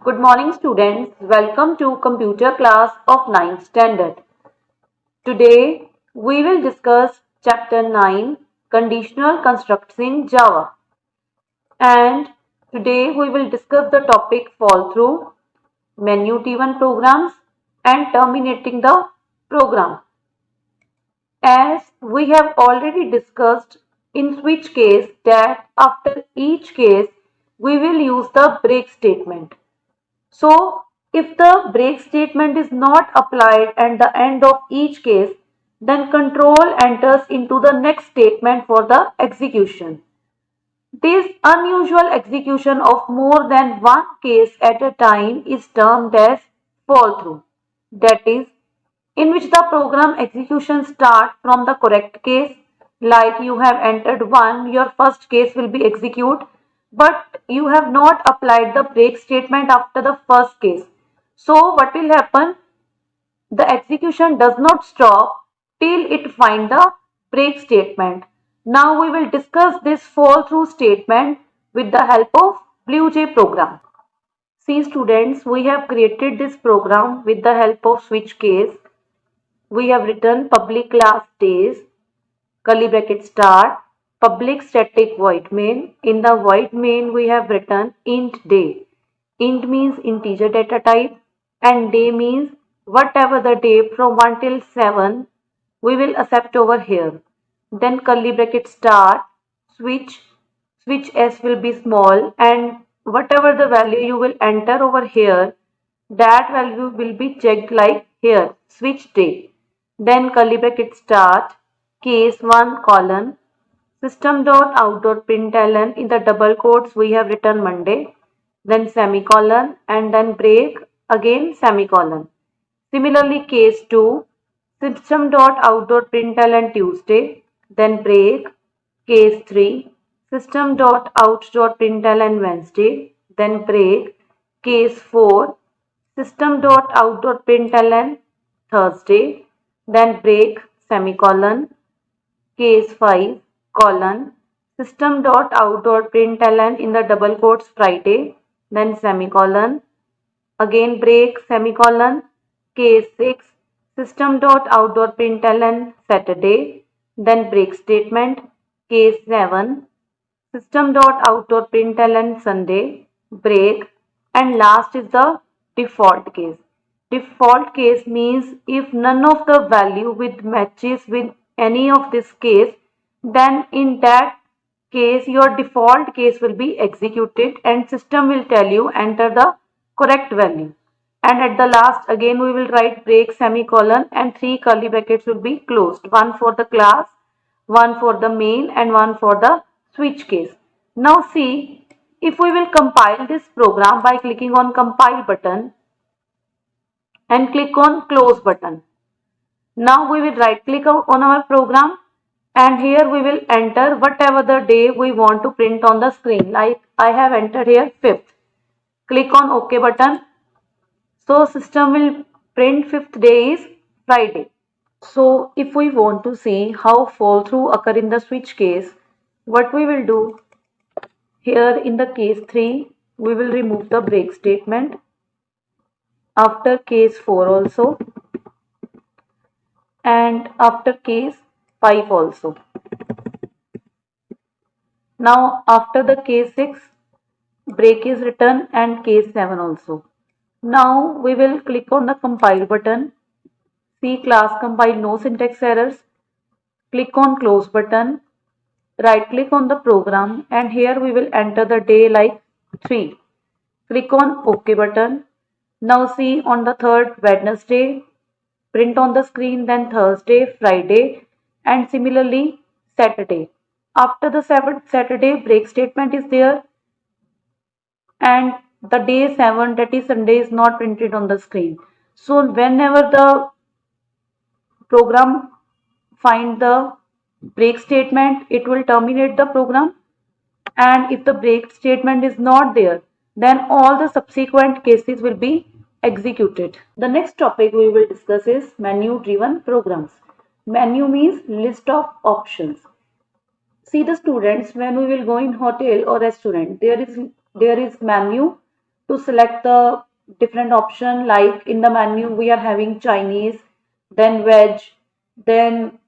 Good morning, students. Welcome to computer class of 9th standard. Today, we will discuss chapter 9, conditional constructs in Java. And today, we will discuss the topic fall through, menu driven programs, and terminating the program. As we have already discussed in switch case that after each case, we will use the break statement. So, if the break statement is not applied at the end of each case, then control enters into the next statement for the execution. This unusual execution of more than one case at a time is termed as fall through. That is, in which the program execution starts from the correct case, like you have entered 1, your first case will be executed, but you have not applied the break statement after the first case. So what will happen? The execution does not stop till it finds the break statement. Now we will discuss this fall through statement with the help of BlueJ program. See students, we have created this program with the help of switch case. We have written public class days, curly bracket start, public static void main. In the void main, we have written int day. Int means integer data type and day means whatever the day from 1 till 7 we will accept over here. Then curly bracket start, switch s will be small and whatever the value you will enter over here, that value will be checked like here, switch day. Then curly bracket start, case 1 colon, system.out.println in the double quotes we have written Monday, then semicolon and then break, again semicolon. Similarly, case 2, system.out.println Tuesday, then break, case 3, system.out.println Wednesday, then break, case 4, system.out.println Thursday, then break, semicolon, case 5, colon, system.out.println in the double quotes Friday, then semicolon, again break, semicolon, case 6, system.out.println Saturday, then break statement, case 7, system.out.println Sunday, break, and last is the default case. Default case means if none of the value with matches with any of this case, then in that case your default case will be executed and system will tell you enter the correct value. And at the last again we will write break semicolon and 3 curly brackets will be closed. One for the class, one for the main and one for the switch case. Now see, if we will compile this program by clicking on compile button and click on close button. Now we will right click on our program and here we will enter whatever the day we want to print on the screen. Like I have entered here 5th. Click on OK button. So system will print 5th day is Friday. So if we want to see how fall through occur in the switch case, what we will do here in the case 3, we will remove the break statement. After case 4 also and after case 5 also. Now after the case 6, break is written and case 7 also. Now we will click on the compile button. See class compile, no syntax errors. Click on close button. Right click on the program and here we will enter the day like 3. Click on OK button. Now see on the 3rd Wednesday, print on the screen, then Thursday, Friday and similarly Saturday. After the 7th Saturday, break statement is there and the day 7, that is Sunday, is not printed on the screen. So whenever the program find the break statement, it will terminate the program, and if the break statement is not there, then all the subsequent cases will be executed. The next topic we will discuss is menu driven programs. Menu means list of options. See the students, when we will go in hotel or restaurant, there is menu to select the different option. Like in the menu we are having Chinese, then veg, then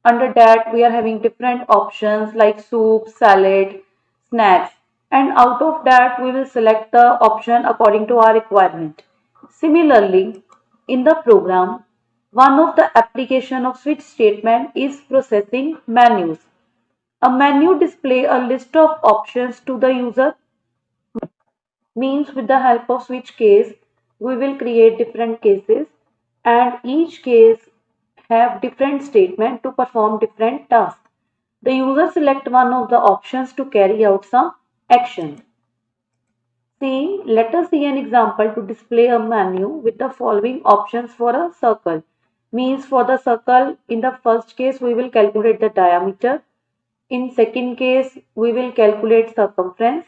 under that we are having different options like soup, salad, snacks, and out of that we will select the option according to our requirement. Similarly, in the program, one of the application of switch statement is processing menus. A menu display a list of options to the user. Means with the help of switch case we will create different cases, and each case have different statement to perform different tasks. The user select one of the options to carry out some action. See, let us see an example to display a menu with the following options for a circle. Means for the circle, in the first case we will calculate the diameter. In second case, we will calculate circumference.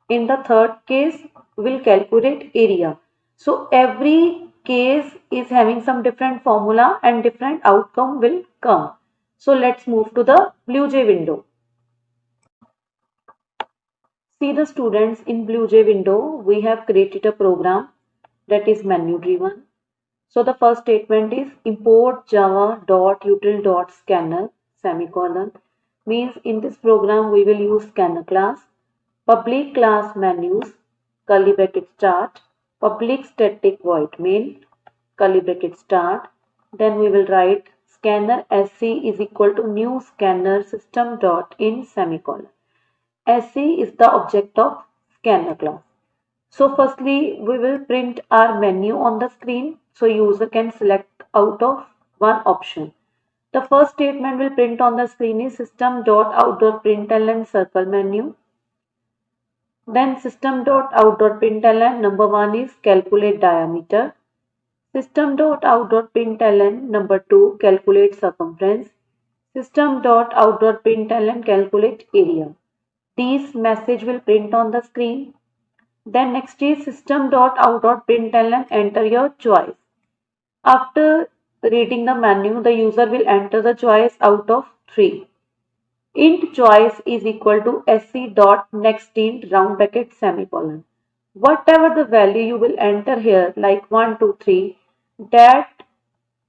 In the third case, we will calculate area. So every case is having some different formula and different outcome will come. So let's move to the BlueJ window. See the students, in BlueJ window, we have created a program that is menu driven. So the first statement is import java.util.scanner semicolon. Means in this program we will use scanner class, public class menus, curly bracket start, public static void main, curly bracket start. Then we will write scanner sc is equal to new scanner system dot in semicolon. Sc is the object of scanner class. So firstly, we will print our menu on the screen so user can select out of one option. The first statement will print on the screen is system.out.println circle menu. Then system.out.println number 1 is calculate diameter. System.out.println number 2 calculate circumference. System.out.println calculate area. These message will print on the screen. Then next is system.out.println enter your choice. After reading the menu, the user will enter the choice out of 3. Int choice is equal to sc dot next int round bracket semicolon. Whatever the value you will enter here, like 1, 2, 3, that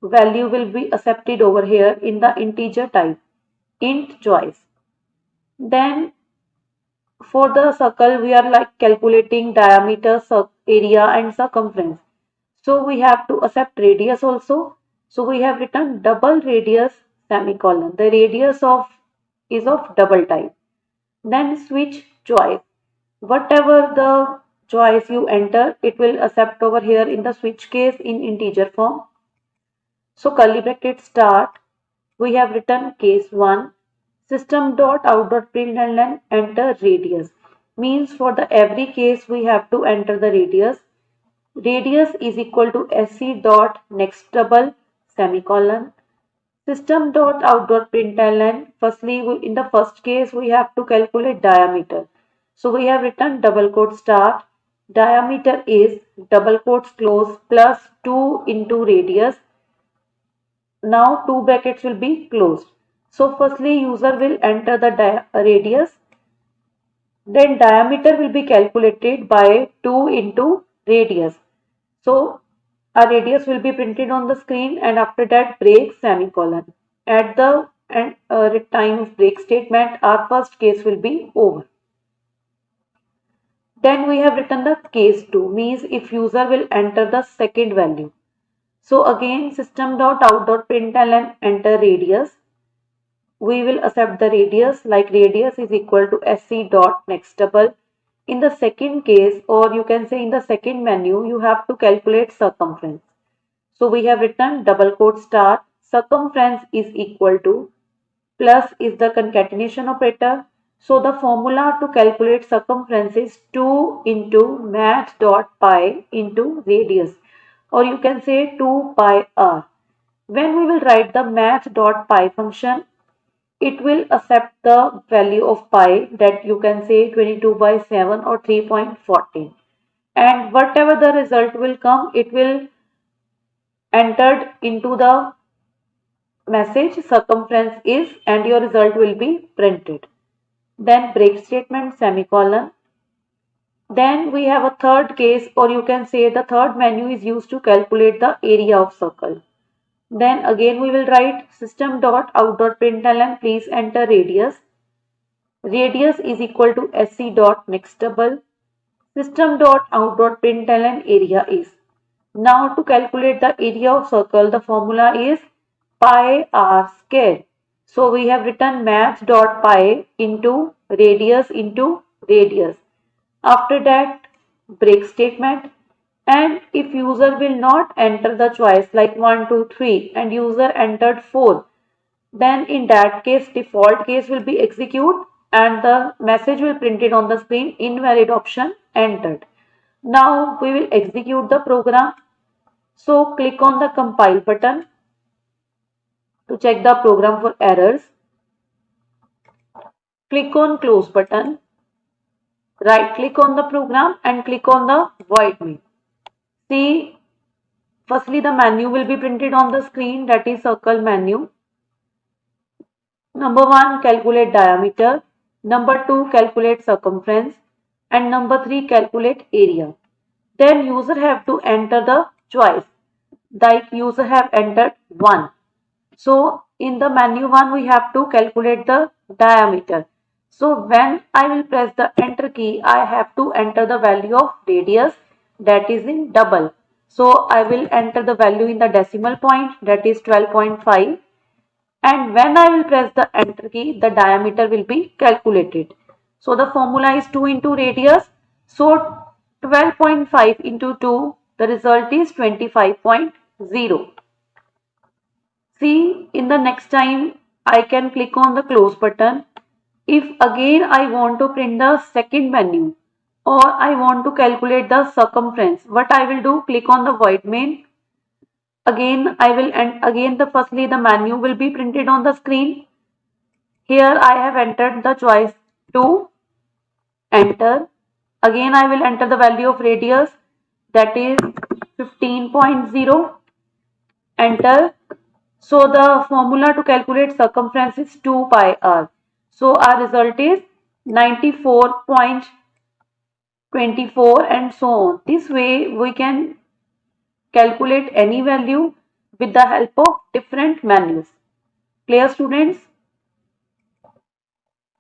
value will be accepted over here in the integer type, int choice. Then for the circle, we are like calculating diameter, area and circumference. So we have to accept radius also. So we have written double radius semicolon. The radius of is of double type. Then switch choice. Whatever the choice you enter, it will accept over here in the switch case in integer form. So curly bracket start. We have written case 1. System.out.println enter radius. Means for the every case we have to enter the radius. Radius is equal to sc dot next double semicolon. System.out.println. Firstly, in the first case we have to calculate diameter. So we have written double quote start. Diameter is double quotes close plus 2 into radius. Now two brackets will be closed. So firstly user will enter the radius. Then diameter will be calculated by 2 into radius. So a radius will be printed on the screen and after that break semicolon. At the time of break statement, our first case will be over. Then we have written the case 2, means if user will enter the second value. So again system.out.println enter radius. We will accept the radius, like radius is equal to sc dot next double. In the second case, or you can say in the second menu, you have to calculate circumference. So we have written double quote start, circumference is equal to, plus is the concatenation operator. So the formula to calculate circumference is 2 into math dot pi into radius, or you can say 2 pi r. When we will write the math dot pi function, it will accept the value of pi, that you can say 22 by 7 or 3.14, and whatever the result will come, it will entered into the message circumference is, and your result will be printed. Then break statement semicolon. Then we have a third case, or you can say the third menu is used to calculate the area of circle. Then again we will write system.out.println, please enter radius. Radius is equal to sc dot next double. System.out.println area is. Now to calculate the area of circle, the formula is pi r square. So we have written maths.pi into radius. After that, break statement. And if user will not enter the choice like 1, 2, 3 and user entered 4, then in that case default case will be execute and the message will printed on the screen invalid option entered. Now we will execute the program. So click on the compile button to check the program for errors. Click on close button. Right click on the program and click on the void main. See, firstly the menu will be printed on the screen, that is circle menu. Number 1, calculate diameter. Number 2, calculate circumference. And number 3, calculate area. Then user have to enter the choice. Like user have entered 1. So in the menu 1, we have to calculate the diameter. So when I will press the enter key, I have to enter the value of radius, that is in double. So I will enter the value in the decimal point, that is 12.5. And when I will press the enter key, the diameter will be calculated. So the formula is 2 into radius. So 12.5 into 2, the result is 25.0. See, in the next time I can click on the close button. If again I want to print the second menu or I want to calculate the circumference, what I will do, click on the void main. Again I will, and again firstly the menu will be printed on the screen. Here I have entered the choice 2, enter. Again I will enter the value of radius, that is 15.0, enter. So the formula to calculate circumference is 2 pi r. So our result is 94.24 and so on. This way we can calculate any value with the help of different menus. Clear, students?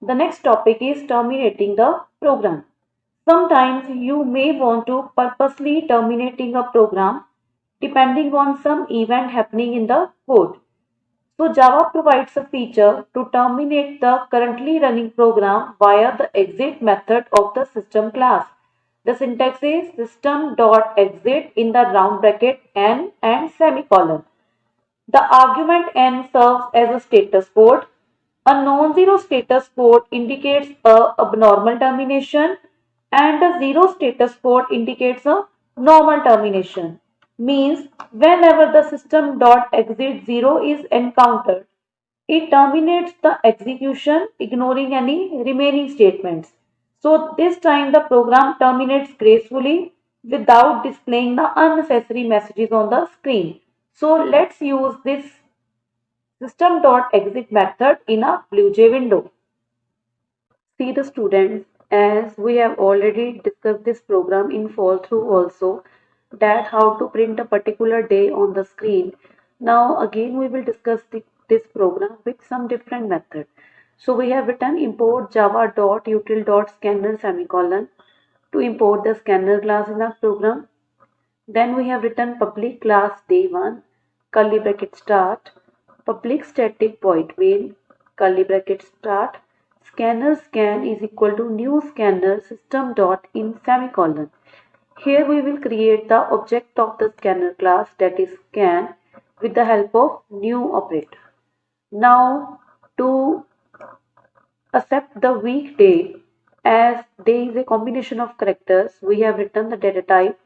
The next topic is terminating the program. Sometimes you may want to purposely terminating a program depending on some event happening in the code. So Java provides a feature to terminate the currently running program via the exit method of the system class. The syntax is system.exit in the round bracket n and semicolon. The argument n serves as a status code. A non-zero status code indicates a abnormal termination and a zero status code indicates a normal termination. Means whenever the system.exit 0 is encountered, it terminates the execution ignoring any remaining statements. So this time the program terminates gracefully without displaying the unnecessary messages on the screen. So let's use this system.exit method in a BlueJ window. See the students, as we have already discussed this program in fall through also, that how to print a particular day on the screen. Now again we will discuss this program with some different method. So we have written import java.util.scanner semicolon to import the scanner class in our program. Then we have written public class day1 curly bracket start, public static void main curly bracket start, scanner scan is equal to new scanner system dot in semicolon. Here we will create the object of the scanner class, that is scan, with the help of new operator. Now to accept the weekday, as day is a combination of characters, we have written the data type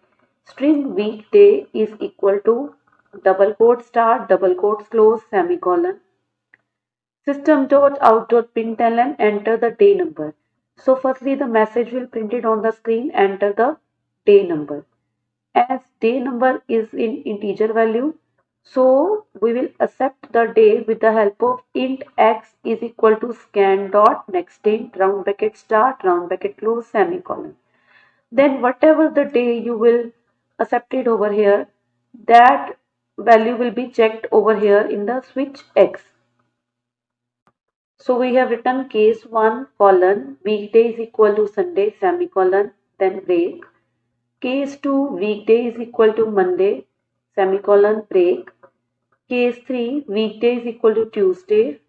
string weekday is equal to double quote start, double quotes close, semicolon. System.out.println, enter the day number. So firstly the message will printed on the screen, enter the day number. As day number is in integer value, so we will accept the day with the help of int x is equal to scan dot next int round bracket start round bracket close semicolon. then whatever the day you will accept it over here, that value will be checked over here in the switch X. So we have written case 1 colon weekday is equal to Sunday semicolon then break. Case 2 weekday is equal to Monday semicolon break. Case 3 weekday is equal to Tuesday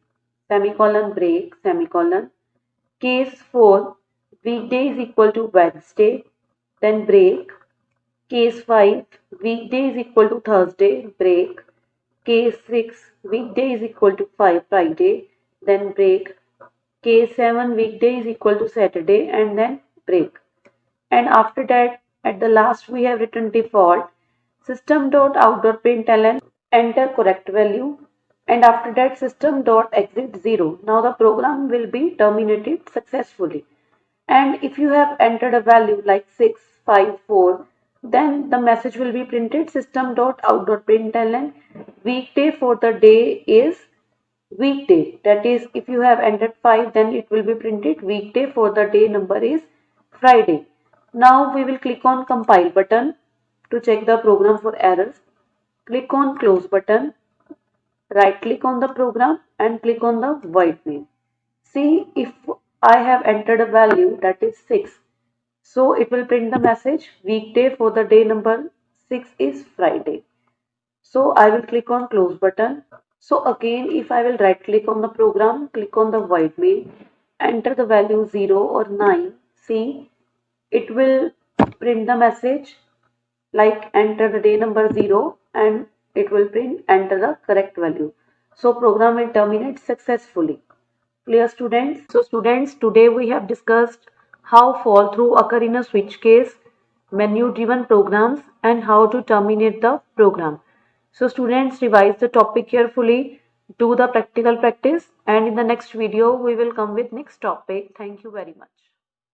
semicolon break semicolon. Case 4 weekday is equal to Wednesday then break. Case 5 weekday is equal to Thursday break. Case 6 weekday is equal to Friday then break. Case 7 weekday is equal to Saturday and then break. And after that, at the last we have written default system.out.println enter correct value, and after that system.exit 0. Now the program will be terminated successfully. And if you have entered a value like 654, then the message will be printed system.out.println weekday for the day is weekday. That is, if you have entered 5, then it will be printed weekday for the day number is Friday. Now we will click on compile button to check the program for errors. Click on close button, right click on the program and click on the void main. See if I have entered a value that is 6. So it will print the message weekday for the day number 6 is Friday. So I will click on close button. So again, if I will right click on the program, click on the void main, enter the value 0 or 9, see it will print the message like enter the day number 0 and it will print enter the correct value. So program will terminate successfully. Clear students? So students, today we have discussed how fall through occur in a switch case, menu driven programs and how to terminate the program. So students, revise the topic carefully, do the practical practice, and in the next video we will come with next topic. Thank you very much.